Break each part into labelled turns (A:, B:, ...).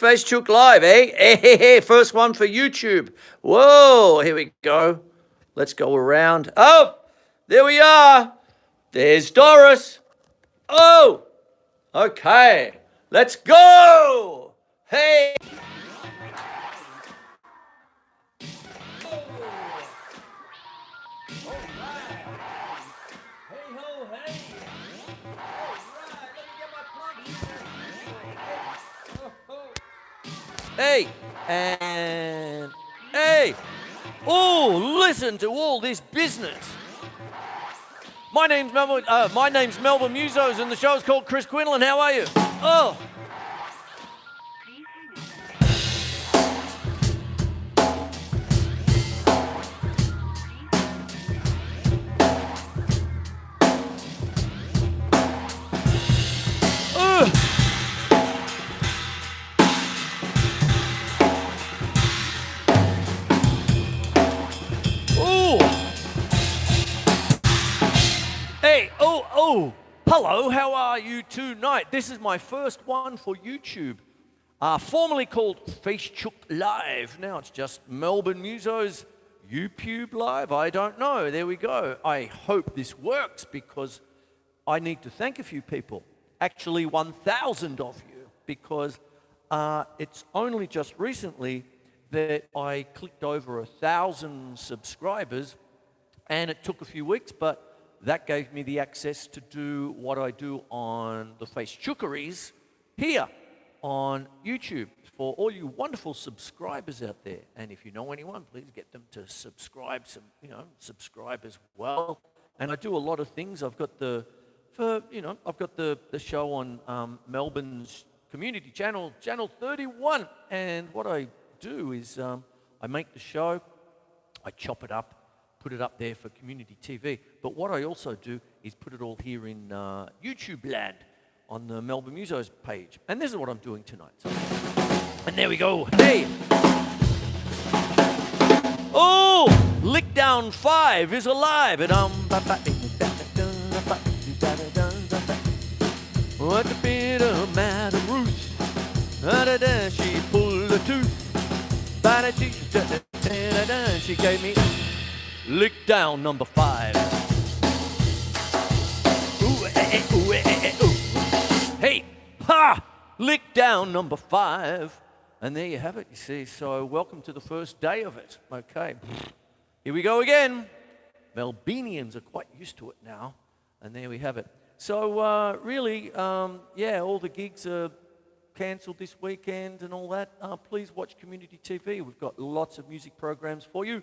A: Facebook Live, eh? Hey, first one for YouTube. Whoa, here we go. Let's go around. Oh, there we are. There's Doris. Oh, okay. Let's go. Hey. Hey, and hey. Oh, listen to all this business. My name's Melbourne Musos, and the show's called Chris Quinlan. How are you? Oh. Hey, hello, how are you tonight? This is my first one for YouTube, formerly called Facebook Live. Now it's just Melbourne Musos YouTube Live. I don't know. There we go. I hope this works because I need to thank a few people. Actually, 1,000 of you, because it's only just recently that I clicked over 1,000 subscribers, and it took a few weeks, but that gave me the access to do what I do on the Facebookeries here on YouTube for all you wonderful subscribers out there. And if you know anyone, please get them to subscribe subscribe as well. And I do a lot of things. I've got the show on Melbourne's community channel, Channel 31. And what I do is I make the show, I chop it up, put it up there for community TV. But what I also do is put it all here in YouTube land on the Melbourne Musos page. And this is what I'm doing tonight. So, and there we go. Hey! Oh! Lick Down 5 is alive. What the bit of Madam Ruth? She pulled a tooth. She gave me Lick Down number 5. Ooh, ooh, ooh. Hey, ha! Lick Down number 5. And there you have it, you see. So welcome to the first day of it. Okay, here we go again. Melburnians are quite used to it now. And there we have it. So really, all the gigs are cancelled this weekend and all that. Please watch community TV. We've got lots of music programs for you.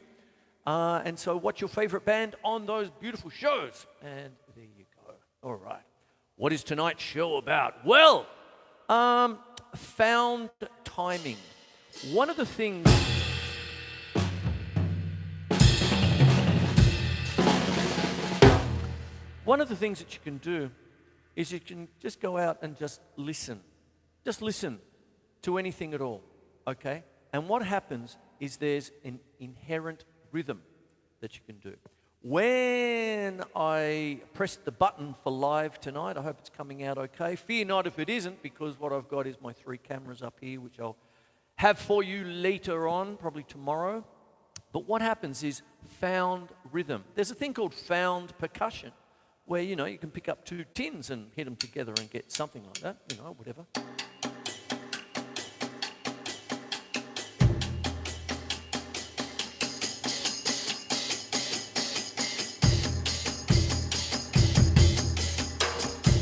A: And so what's your favorite band on those beautiful shows? And there you go. All right. What is tonight's show about? Well, found timing. One of the things that you can do is you can just go out and just listen. Just listen to anything at all, okay? And what happens is there's an inherent rhythm that you can do. When I pressed the button for live tonight, I hope it's coming out okay. Fear not if it isn't, because what I've got is my 3 cameras up here, which I'll have for you later on, probably tomorrow. But what happens is found rhythm. There's a thing called found percussion, where, you can pick up 2 tins and hit them together and get something like that, whatever.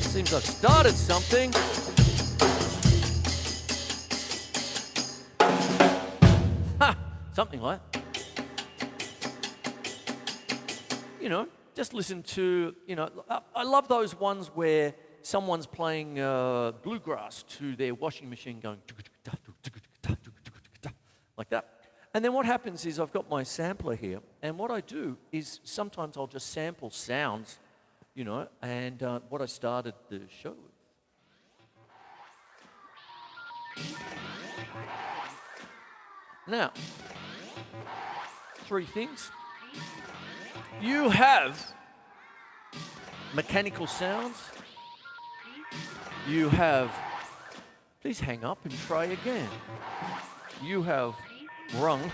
A: Seems I've started something. Ha! Something like that. Just listen to, I love those ones where someone's playing bluegrass to their washing machine going like that. And then what happens is I've got my sampler here, and what I do is sometimes I'll just sample sounds, and what I started the show with. Now, 3 things. You have mechanical sounds, you have please hang up and try again. You have rung.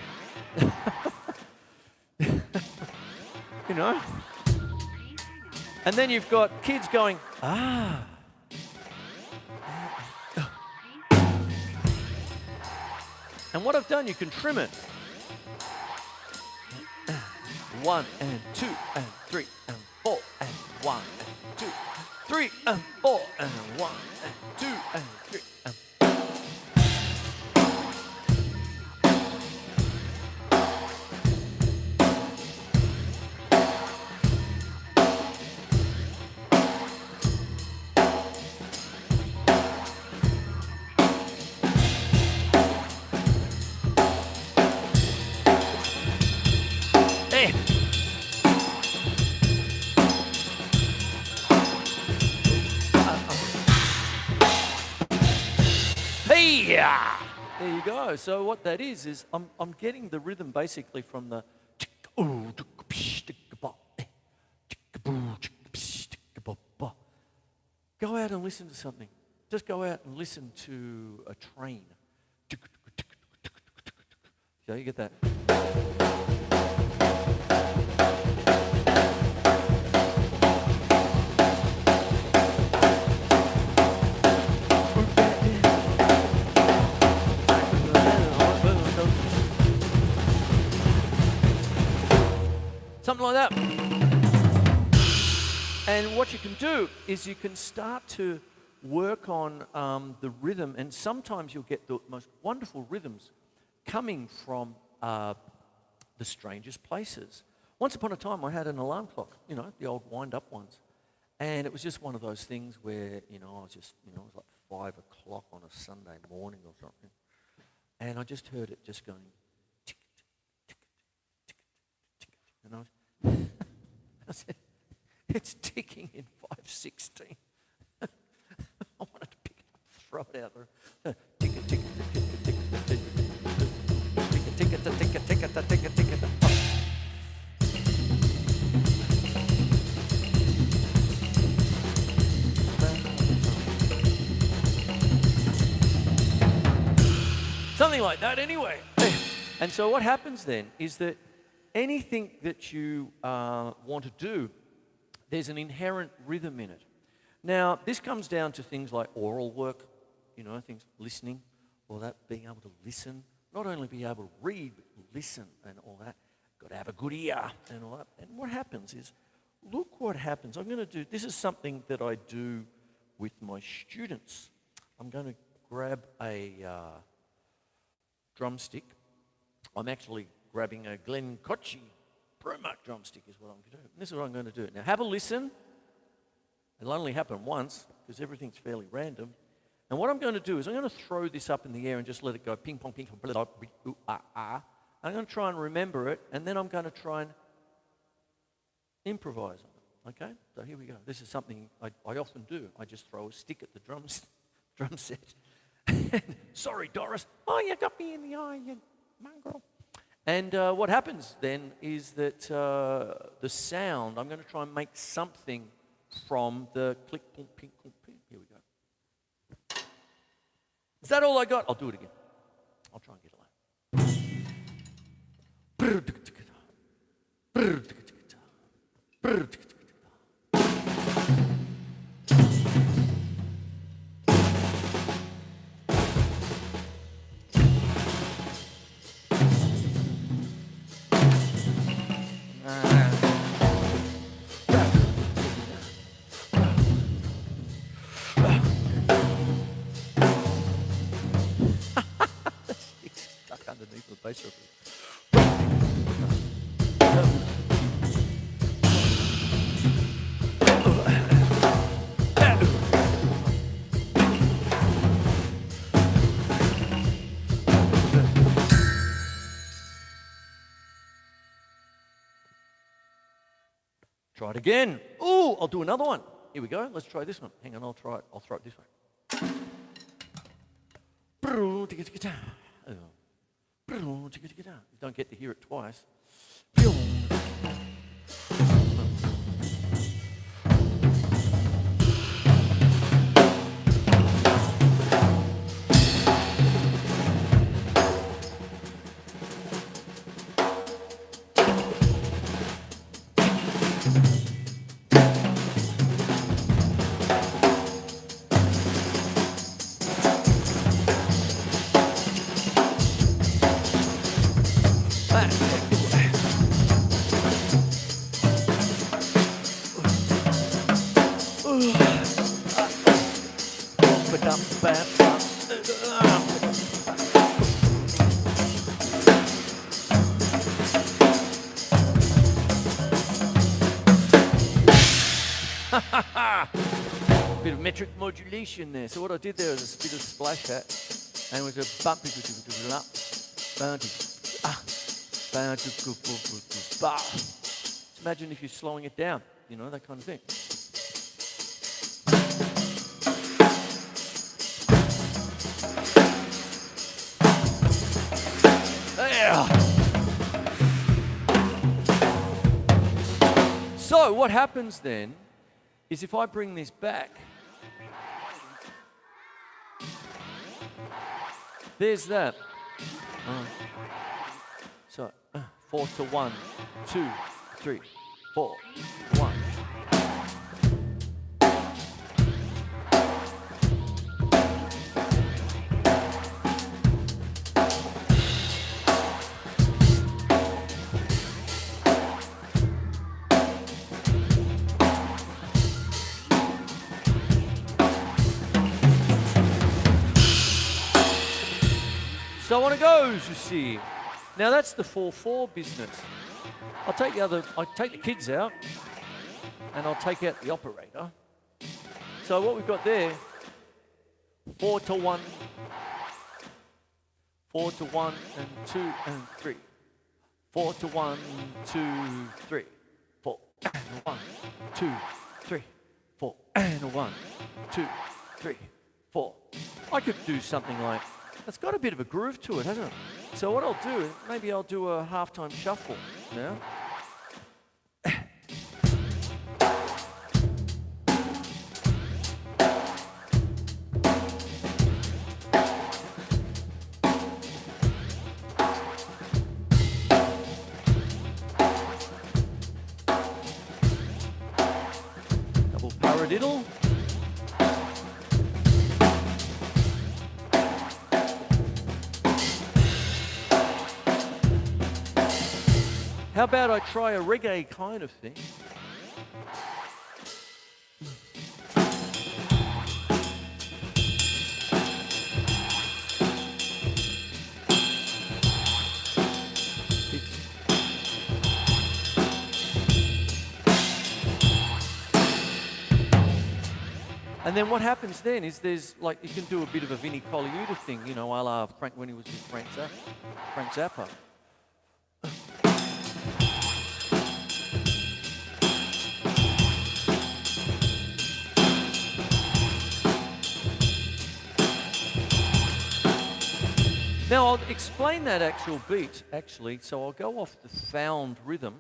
A: You know? And then you've got kids going, ah. And what I've done, you can trim it. 1 and 2 and 3 and 4 and 1 and 2, 3 and 4 and 1 and 2 and 3 and yeah. There you go. So what that is I'm getting the rhythm basically from the go out and listen to something. Just go out and listen to a train. So you get that. Something like that. And what you can do is you can start to work on the rhythm, and sometimes you'll get the most wonderful rhythms coming from the strangest places. Once upon a time, I had an alarm clock, you know, the old wind-up ones. And it was just one of those things where, you know, I was just, you know, it was like 5 o'clock on a Sunday morning or something. And I just heard it just going, tick, tick, tick, tick, tick. And I said, it's ticking in 5:16. I wanted to pick it up, throw it out there. Tick, tick, tick, tick, tick, tick, tick, tick, tick, tick, tick, tick, tick. Something like that anyway. And so what happens then is that anything that you want to do, there's an inherent rhythm in it. Now, this comes down to things like oral work, you know, things listening, or that being able to listen, not only be able to read, but listen and all that. Got to have a good ear and all that. And what happens is, look what happens. I'm going to do, this is something that I do with my students. I'm going to grab a drumstick. I'm actually grabbing a Glen Kochi Promark drumstick is what I'm going to do. And this is what I'm going to do. Now have a listen. It'll only happen once because everything's fairly random. And what I'm going to do is I'm going to throw this up in the air and just let it go ping pong, ping pong, blah, blah, blah, ah, ah. I'm going to try and remember it, and then I'm going to try and improvise on it. Okay? So here we go. This is something I often do. I just throw a stick at the drum set. Sorry, Doris. Oh, you got me in the eye, you mongrel. And what happens then is that the sound, I'm going to try and make something from the click, ping, ping, ping. Here we go. Is that all I got? I'll do it again. I'll try and get it. Underneath the bass of it. Try it again. Ooh, I'll do another one. Here we go. Let's try this one. Hang on, I'll try it. I'll throw it this way. You don't get to hear it twice. metric modulation there. So what I did there was a bit of splash hat, and it was a bump, just imagine if you're slowing it down, you know, that kind of thing. There. So what happens then is if I bring this back, there's that. So 4 to 1, 2, 3, 4, 1. So on it goes, you see. Now that's the 4/4 business. I'll take the kids out, and I'll take out the operator. So what we've got there, 4 to 1, 4 to 1 and 2 and 3. 4 to 1, 2, 3, 4 and 1, 2, 3, 4 and 1, 2, 3, 4. I could do something like. It's got a bit of a groove to it, hasn't it? So what I'll do is maybe I'll do a halftime shuffle now. Double paradiddle. How about I try a reggae kind of thing? And then what happens then is there's like, you can do a bit of a Vinnie Colaiuta thing, you know, a la Frank when he was with Frank Zappa. Now I'll explain that actual beat, actually. So I'll go off the found rhythm,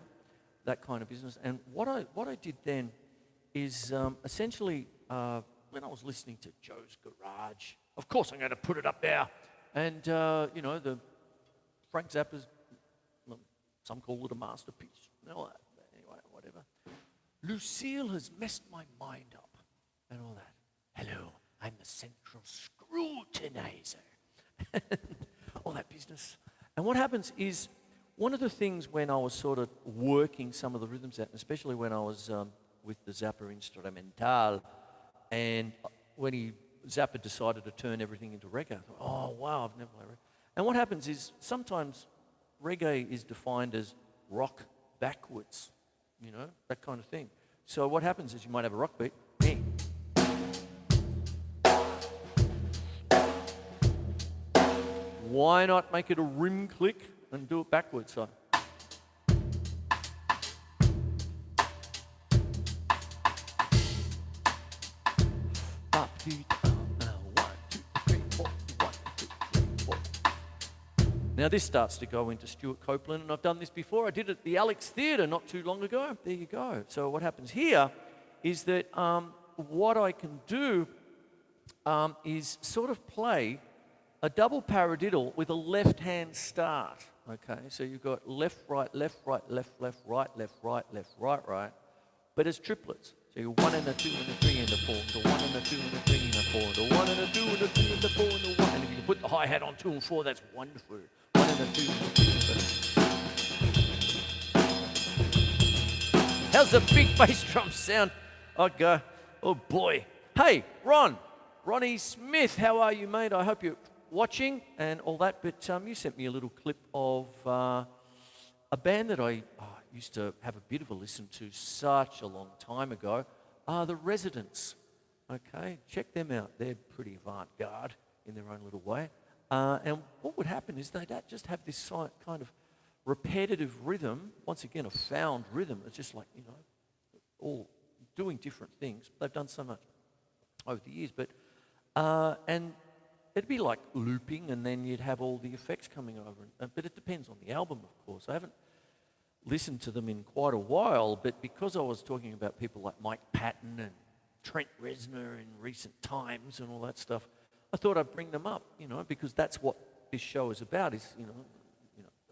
A: that kind of business. And what I did then is essentially when I was listening to Joe's Garage, of course I'm going to put it up there, and you know, the Frank Zappa's, some call it a masterpiece. Anyway, whatever. Lucille has messed my mind up, and all that. Hello, I'm the central scrutinizer. All that business. And what happens is, one of the things when I was sort of working some of the rhythms out, and especially when I was with the Zappa Instrumental, and when Zappa decided to turn everything into reggae, I thought, oh wow, I've never played reggae. And what happens is, sometimes reggae is defined as rock backwards, you know, that kind of thing. So what happens is you might have a rock beat, why not make it a rim click and do it backwards? So. Now this starts to go into Stuart Copeland, and I've done this before. I did it at the Alex Theatre not too long ago. There you go. So what happens here is that what I can do is sort of play a double paradiddle with a left-hand start, okay? So you've got left, right, left, right, left, left, right, left, right, left, right, right, but as triplets. So you're 1 and a 2 and a 3 and a 4, and a 1 and a 2 and a 3 and a 4, and a 1 and a 2 and a 3 and a 4 and a 1. And if you can put the hi-hat on 2 and 4, that's wonderful. 1 and a 2 and a 3 and a 4. How's the big bass drum sound? I go, oh boy. Hey, Ronnie Smith, how are you, mate? I hope you're watching and all that, but you sent me a little clip of a band that I used to have a bit of a listen to such a long time ago, The Residents. Okay, check them out. They're pretty avant-garde in their own little way. And what would happen is they'd just have this kind of repetitive rhythm, once again, a found rhythm. It's just like, all doing different things. They've done so much over the years. And it'd be like looping, and then you'd have all the effects coming over. But it depends on the album, of course. I haven't listened to them in quite a while, but because I was talking about people like Mike Patton and Trent Reznor in recent times and all that stuff, I thought I'd bring them up, because that's what this show is about. Is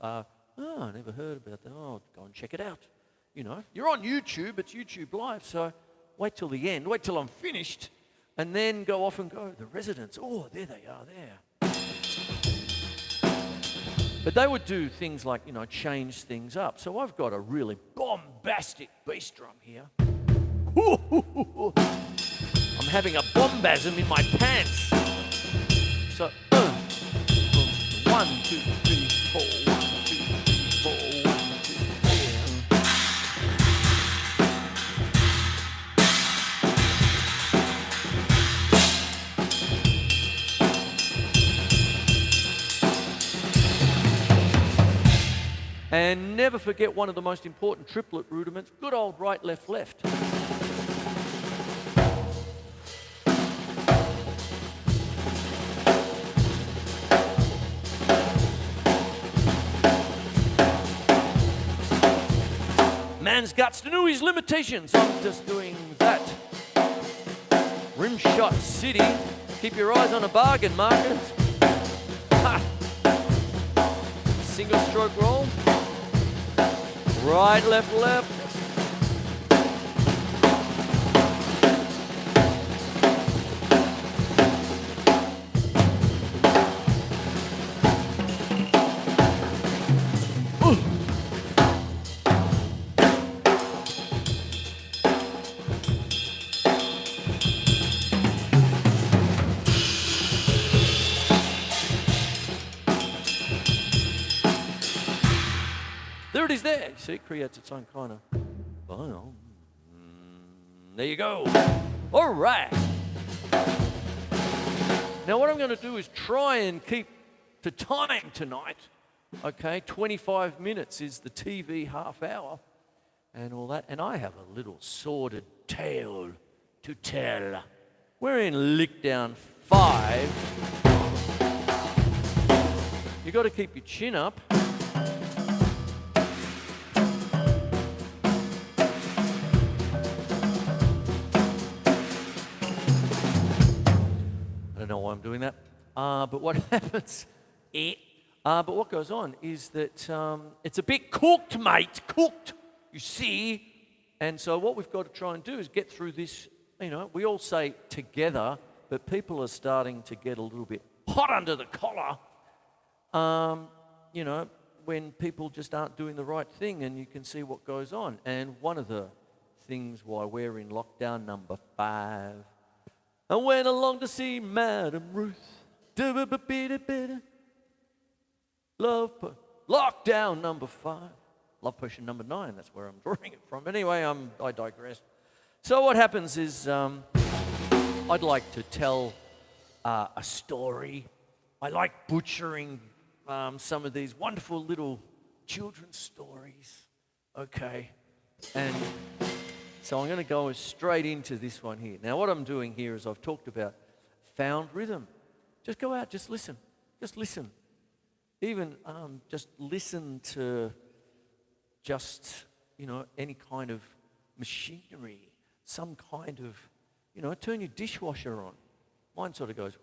A: I never heard about that. Oh, go and check it out. You're on YouTube. It's YouTube Live, so wait till the end. Wait till I'm finished, and then go off and go. The Residents. Oh, there they are. There. But they would do things like change things up. So I've got a really bombastic bass drum here. I'm having a bombasm in my pants. So, 1, 2, 3, 4, 1, 2, 3, 4, 1, 2, 3. And never forget one of the most important triplet rudiments, good old right, left, left. Man's guts to know his limitations. I'm just doing that. Rimshot City. Keep your eyes on a bargain, Marcus. Ha! Single stroke roll. Right, left, left. There it is there. See, it creates its own kind of... There you go. All right. Now what I'm going to do is try and keep to time tonight. Okay, 25 minutes is the TV half hour and all that. And I have a little sordid tale to tell. We're in lick down 5. You got to keep your chin up. I don't know why I'm doing that. But what happens, but what goes on is that it's a bit cooked, mate, cooked, you see. And so what we've got to try and do is get through this, we all say together, but people are starting to get a little bit hot under the collar, when people just aren't doing the right thing, and you can see what goes on. And one of the things why we're in lockdown number 5, I went along to see Madam Ruth. Lockdown number 5. Love potion number 9. That's where I'm drawing it from. Anyway, I digress. So what happens is I'd like to tell a story. I like butchering some of these wonderful little children's stories. Okay. And so I'm going to go straight into this one here. Now, what I'm doing here is I've talked about found rhythm. Just go out, just listen. Just listen. Even just listen to just, any kind of machinery, some kind of, turn your dishwasher on. Mine sort of goes,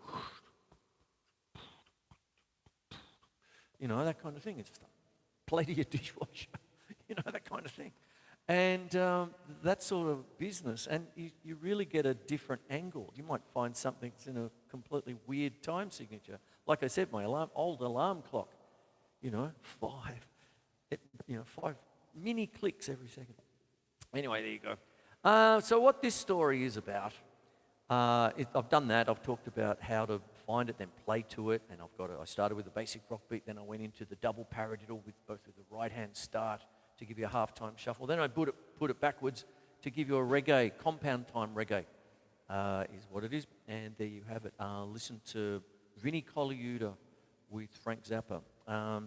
A: that kind of thing. It's just a plate of your dishwasher, that kind of thing. And that sort of business, and you really get a different angle. You might find something that's in a completely weird time signature. Like I said, my old alarm clock, 5, 5 mini clicks every second. Anyway, there you go. So what this story is about, I've done that. I've talked about how to find it, then play to it, and I started with a basic rock beat, then I went into the double paradiddle with the right hand start to give you a half-time shuffle. Then I put it backwards to give you a reggae, compound time reggae. is what it is. And there you have it. Listen to Vinnie Colaiuta with Frank Zappa.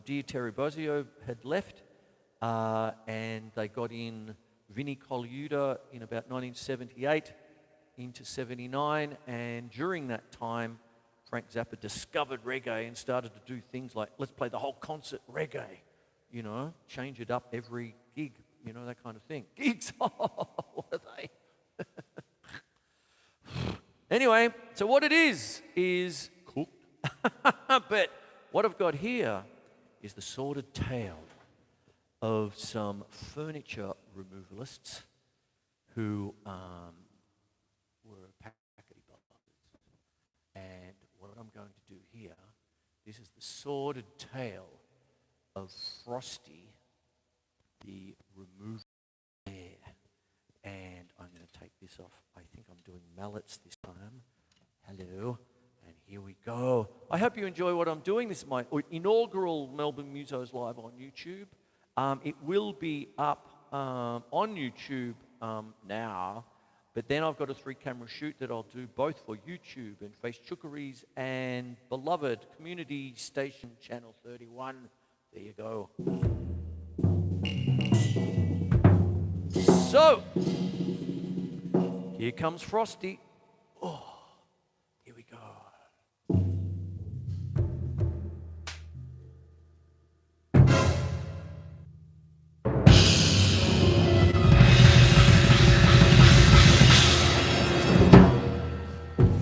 A: Dear Terry Bozzio had left, and they got in Vinnie Colaiuta in about 1978 into 79, and during that time, Frank Zappa discovered reggae and started to do things like, let's play the whole concert reggae, you know, change it up every gig, you know, that kind of thing. Gigs, what are they? Anyway, so what it is cooked. But what I've got here is the sordid tale of some furniture removalists who were packety bumpers. And what I'm going to do here, this is the sordid tale of Frosty the Removalist Bear. And I'm going to take this off. I think I'm doing mallets this time. Hello. And here we go. I hope you enjoy what I'm doing. This is my inaugural Melbourne Musos live on YouTube. It will be up on YouTube now, but then I've got a 3-camera shoot that I'll do both for YouTube and Face Chookeries and beloved community station Channel 31. There you go. So, here comes Frosty. Oh, here we go.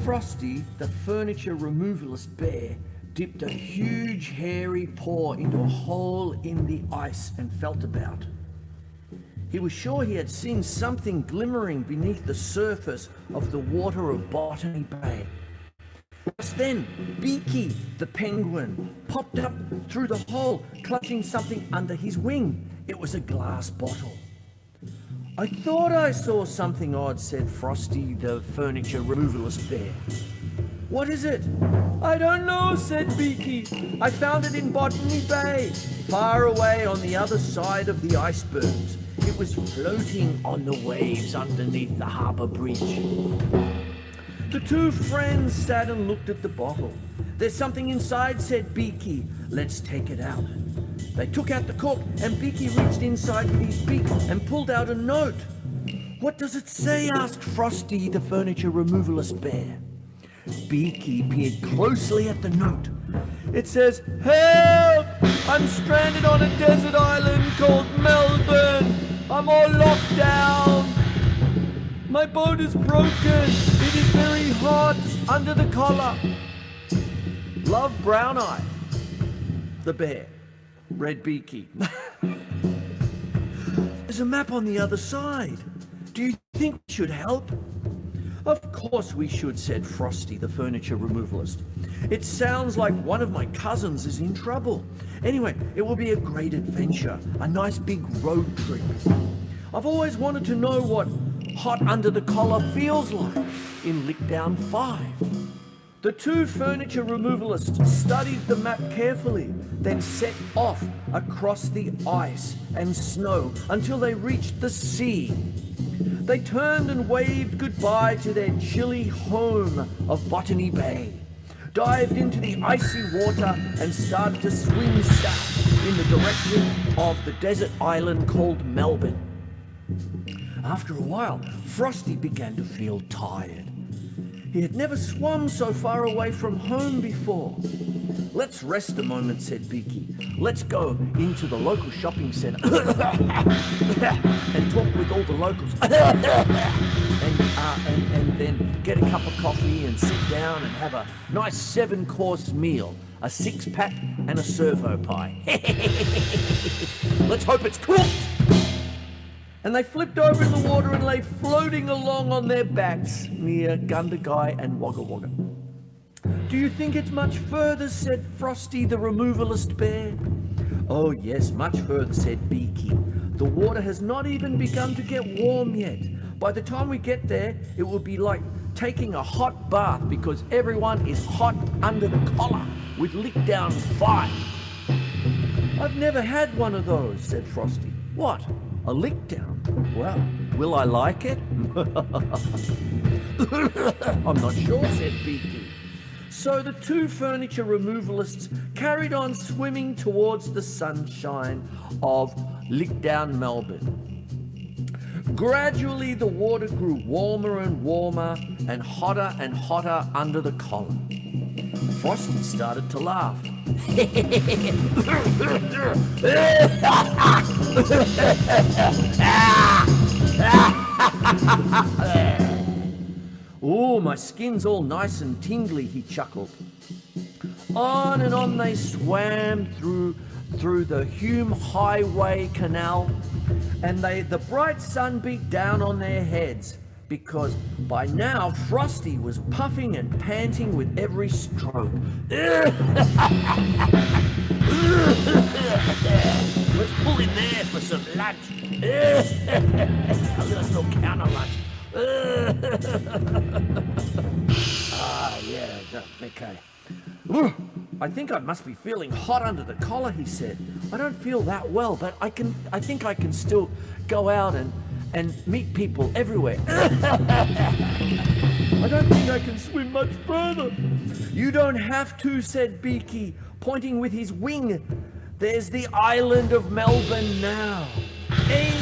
A: Frosty, the furniture removalist bear, dipped a huge hairy paw into a hole in the ice and felt about. He was sure he had seen something glimmering beneath the surface of the water of Botany Bay. Just then, Beaky, the penguin, popped up through the hole, clutching something under his wing. It was a glass bottle. I thought I saw something odd, said Frosty, the furniture removalist bear. What is it? I don't know, said Beaky. I found it in Botany Bay, far away on the other side of the icebergs. It was floating on the waves underneath the harbour bridge. The two friends sat and looked at the bottle. There's something inside, said Beaky. Let's take it out. They took out the cork, and Beaky reached inside with his beak and pulled out a note. What does it say? Asked Frosty, the furniture removalist bear. Beaky peered closely at the note. It says, "Help! I'm stranded on a desert island called Melbourne. I'm all locked down. My boat is broken. It is very hot under the collar. Love, Brown Eye." The bear read Beaky. There's a map on the other side. Do you think we should help? Of course we should, said Frosty, the furniture removalist. It sounds like one of my cousins is in trouble. Anyway, it will be a great adventure, a nice big road trip. I've always wanted to know what hot under the collar feels like in Lickdown 5. The two furniture removalists studied the map carefully, then set off across the ice and snow until they reached the sea. They turned and waved goodbye to their chilly home of Botany Bay, dived into the icy water and started to swim south in the direction of the desert island called Melbourne. After a while, Frosty began to feel tired. He had never swum so far away from home before. Let's rest a moment, said Beaky. Let's go into the local shopping centre and talk with all the locals. and then get a cup of coffee and sit down and have a nice 7-course meal, a 6-pack and a servo pie. Let's hope it's cooked. And they flipped over in the water and lay floating along on their backs near Gundagai and Wagga Wagga. Do you think it's much further, said Frosty the removalist bear. Oh yes, much further, said Beaky. The water has not even begun to get warm yet. By the time we get there, it will be like taking a hot bath because everyone is hot under the collar with Lickdown 5. I've never had one of those, said Frosty. What? A lick down? Well, will I like it? I'm not sure, said Beaky. So the two furniture removalists carried on swimming towards the sunshine of Lickdown, Melbourne. Gradually, the water grew warmer and warmer and hotter under the collar. Frosty started to laugh. Oh, my skin's all nice and tingly, he chuckled. On and on they swam through the Hume Highway Canal, and the bright sun beat down on their heads, because by now Frosty was puffing and panting with every stroke. Let's pull in there for some lunch. A little counter lunch. Yeah, okay. I think I must be feeling hot under the collar, he said. I don't feel that well, but I think I can still go out and meet people everywhere. I don't think I can swim much further. You don't have to, said Beaky, pointing with his wing. There's the island of Melbourne now. Hey!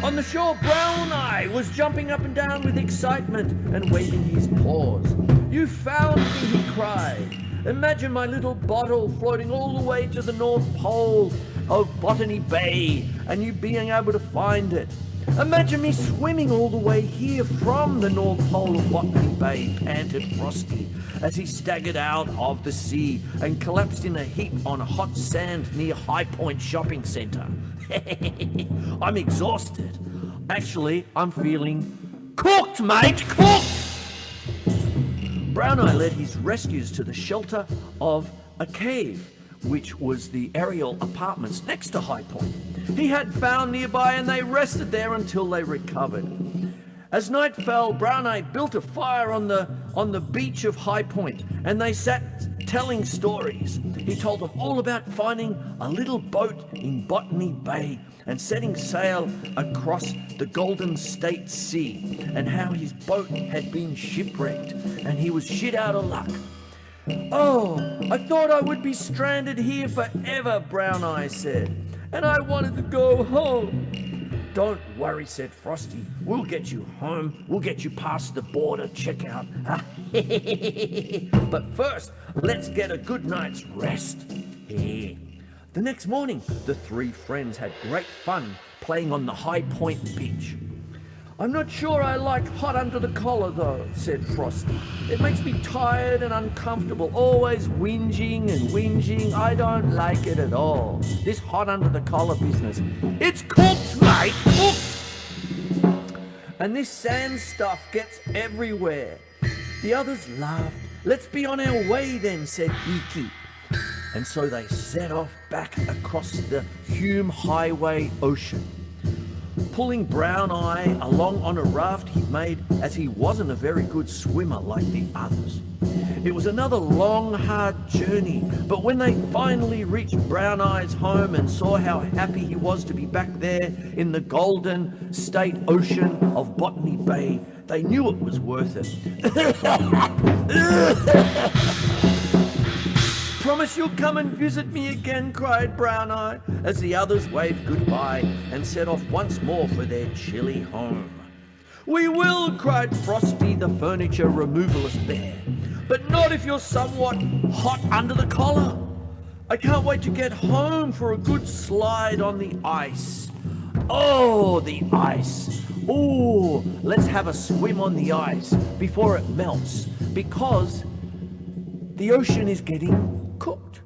A: On the shore, Brown Eye was jumping up and down with excitement and waving his paws. You found me, he cried. Imagine my little bottle floating all the way to the North Pole of Botany Bay and you being able to find it. Imagine me swimming all the way here from the North Pole of Botany Bay, panted Frosty as he staggered out of the sea and collapsed in a heap on hot sand near High Point Shopping Centre. I'm exhausted. Actually, I'm feeling cooked, mate, cooked! Brown Eye led his rescues to the shelter of a cave, which was the aerial apartments next to High Point. He had found nearby and they rested there until they recovered. As night fell, Brown Eye built a fire on the beach of High Point and they sat telling stories. He told them all about finding a little boat in Botany Bay and setting sail across the Golden State Sea and how his boat had been shipwrecked and he was shit out of luck. Oh, I thought I would be stranded here forever, Brown Eye said, and I wanted to go home. Don't worry, said Frosty. We'll get you home. We'll get you past the border checkout. But first, let's get a good night's rest. The next morning, the three friends had great fun playing on the High Point beach. I'm not sure I like hot under the collar, though, said Frosty. It makes me tired and uncomfortable, always whinging and whinging. I don't like it at all. This hot under the collar business. It's cooked, mate, cooked! And this sand stuff gets everywhere. The others laughed. Let's be on our way then, said Beaky. And so they set off back across the Hume Highway Ocean, pulling Brown Eye along on a raft he'd made, as he wasn't a very good swimmer like the others. It was another long, hard journey, but when they finally reached Brown Eye's home and saw how happy he was to be back there in the Golden State Ocean of Botany Bay, they knew it was worth it. Promise you'll come and visit me again, cried Brown Eye, as the others waved goodbye and set off once more for their chilly home. We will, cried Frosty the Furniture Removalist Bear, but not if you're somewhat hot under the collar. I can't wait to get home for a good slide on the ice. Oh, the ice. Oh, let's have a swim on the ice before it melts, because the ocean is getting cooked.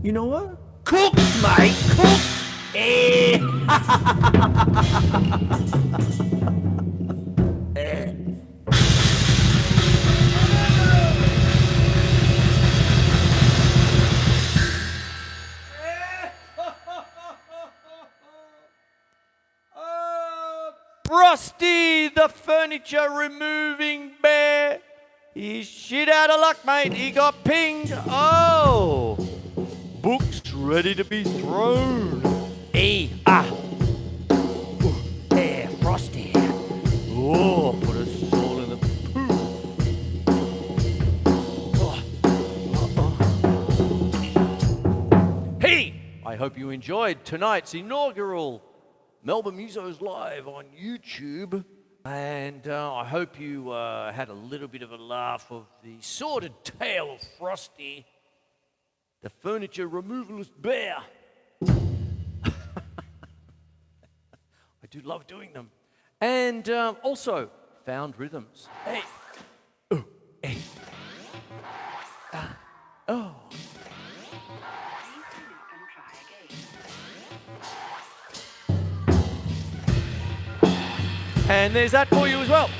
A: You know what? Cooked, mate! Cooked!
B: Frosty the Furniture Removing Bear. He's shit out of luck, mate. He got pinged. Oh,
A: books ready to be thrown.
B: There, Frosty.
A: Oh, put us all in the poo. Hey, I hope you enjoyed tonight's inaugural Melbourne Musos Live on YouTube. And I hope you had a little bit of a laugh of the sordid tale of Frosty, the furniture removalist bear. I do love doing them. And also found rhythms. Hey. Oh. Hey. Oh. And there's that for you as well.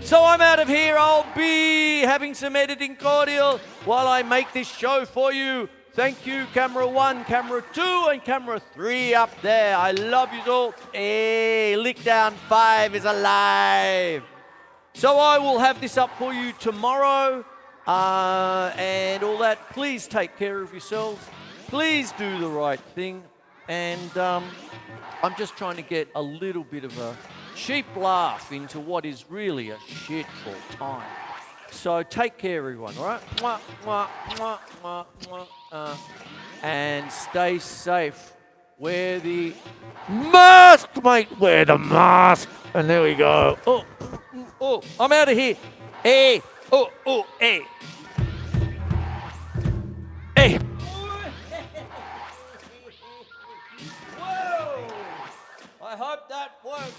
A: So I'm out of here. I'll be having some editing cordial while I make this show for you. Thank you, camera 1, camera 2, and camera 3 up there. I love you all. Hey, Lickdown 5 is alive. So I will have this up for you tomorrow. And all that. Please take care of yourselves. Please do the right thing. And I'm just trying to get a little bit of a cheap laugh into what is really a shitful time. So take care, everyone, all right? Mwah, mwah, mwah, mwah, mwah, and stay safe. Wear the mask, mate. Wear the mask. And there we go. Oh, I'm out of here. Hey. Hey. Hey. Whoa! I hope that worked.